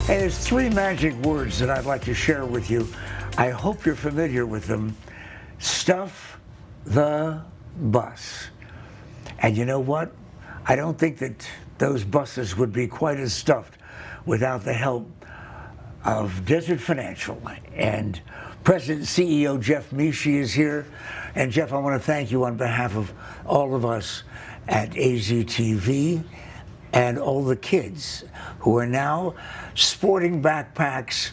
Hey, there's three magic words that I'd like to share with you. I hope you're familiar with them. Stuff the bus. And you know what? I don't think that those buses would be quite as stuffed without the help of Desert Financial. And President and CEO Jeff Meshey is here. And Jeff, I want to thank you on behalf of all of us at AZTV and all the kids who are now sporting backpacks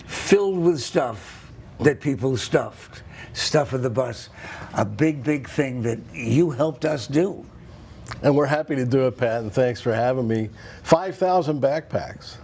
filled with stuff that people stuffed. Stuff of the bus, a big, big thing that you helped us do. And we're happy to do it, Pat, and thanks for having me. 5,000 backpacks.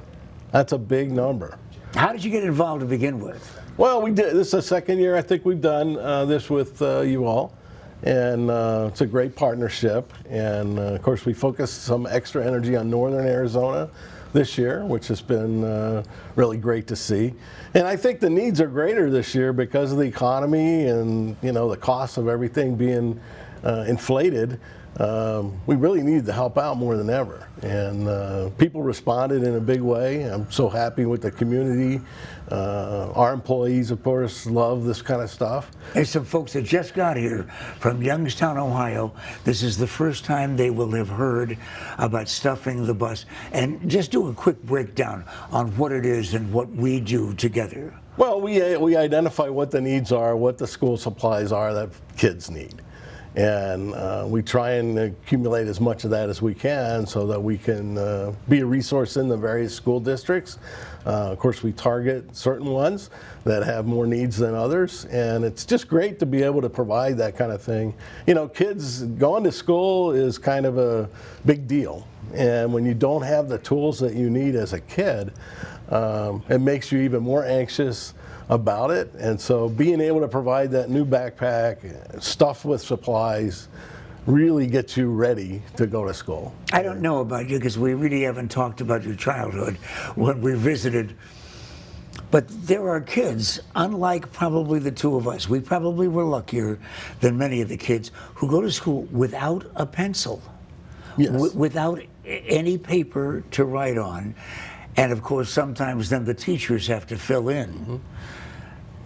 That's a big number. How did you get involved to begin with? Well, we did. This is the second year I think we've done this with you all. And it's a great partnership. And of course, we focused some extra energy on northern Arizona this year, which has been really great to see. And I think the needs are greater this year because of the economy and, you know, the cost of everything being inflated. We really need to help out more than ever. And people responded in a big way. I'm so happy with the community. Our employees, of course, love this kind of stuff. There's some folks that just got here from Youngstown, Ohio. This is the first time they will have heard about stuffing the bus. And just do a quick breakdown on what it is and what we do together. Well, we identify what the needs are, what the school supplies are that kids need. And we try and accumulate as much of that as we can so that we can be a resource in the various school districts. Of course, we target certain ones that have more needs than others, and it's just great to be able to provide that kind of thing. You know, kids going to school is kind of a big deal, and when you don't have the tools that you need as a kid, it makes you even more anxious about it. And so being able to provide that new backpack stuffed with supplies really gets you ready to go to school. I don't know about you because we really haven't talked about your childhood when we visited. But there are kids, unlike probably the two of us, we probably were luckier than many of the kids who go to school without a pencil, Yes. without any paper to write on. And of course, sometimes then the teachers have to fill in. Mm-hmm.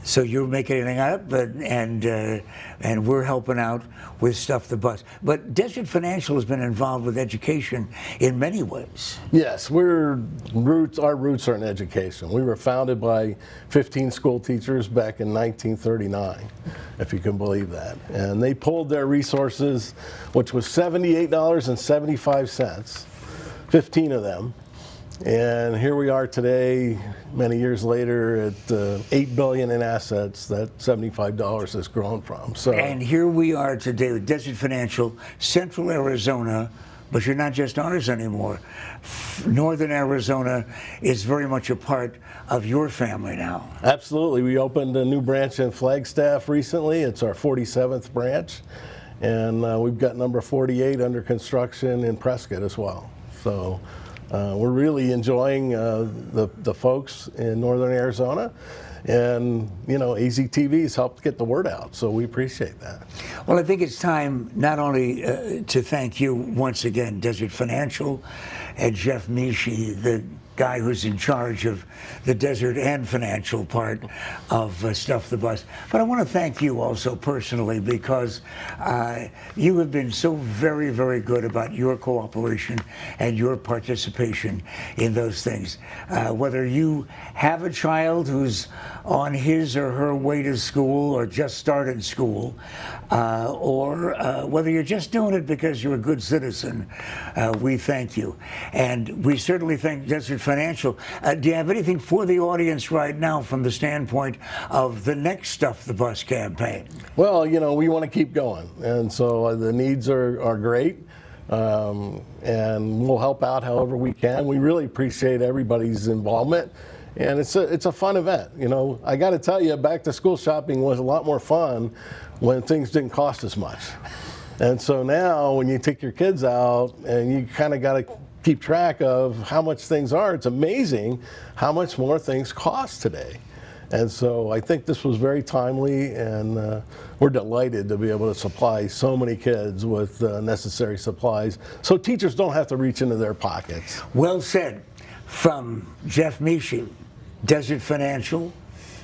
So you're making anything up, and we're helping out with Stuff the Bus. But Desert Financial has been involved with education in many ways. Yes, our roots are in education. We were founded by 15 school teachers back in 1939, if you can believe that. And they pulled their resources, which was $78.75, 15 of them. And here we are today, many years later, at $8 billion in assets that $75 has grown from. So, and here we are today with Desert Financial, Central Arizona, but you're not just ours anymore. Northern Arizona is very much a part of your family now. Absolutely. We opened a new branch in Flagstaff recently. It's our 47th branch. And we've got number 48 under construction in Prescott as well. So we're really enjoying the folks in Northern Arizona, and you know, AZTV has helped get the word out, so we appreciate that. Well, I think it's time not only to thank you once again, Desert Financial, and Jeff Meshey, the guy who's in charge of the Desert and Financial part of Stuff the Bus. But I want to thank you also personally because you have been so very, very good about your cooperation and your participation in those things. Whether you have a child who's on his or her way to school or just started school, or whether you're just doing it because you're a good citizen, we thank you. And we certainly thank Desert Financial. Do you have anything for the audience right now from the standpoint of the next Stuff the Bus campaign? Well, you know, we want to keep going, and so the needs are great, and we'll help out however we can. We really appreciate everybody's involvement, and it's a fun event. You know, I got to tell you, back to school shopping was a lot more fun when things didn't cost as much. And so now when you take your kids out and you kind of got to keep track of how much things are, it's amazing how much more things cost today. And so I think this was very timely, and we're delighted to be able to supply so many kids with necessary supplies so teachers don't have to reach into their pockets. Well said. From Jeff Meshey, Desert Financial,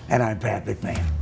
and I'm Pat McMahon.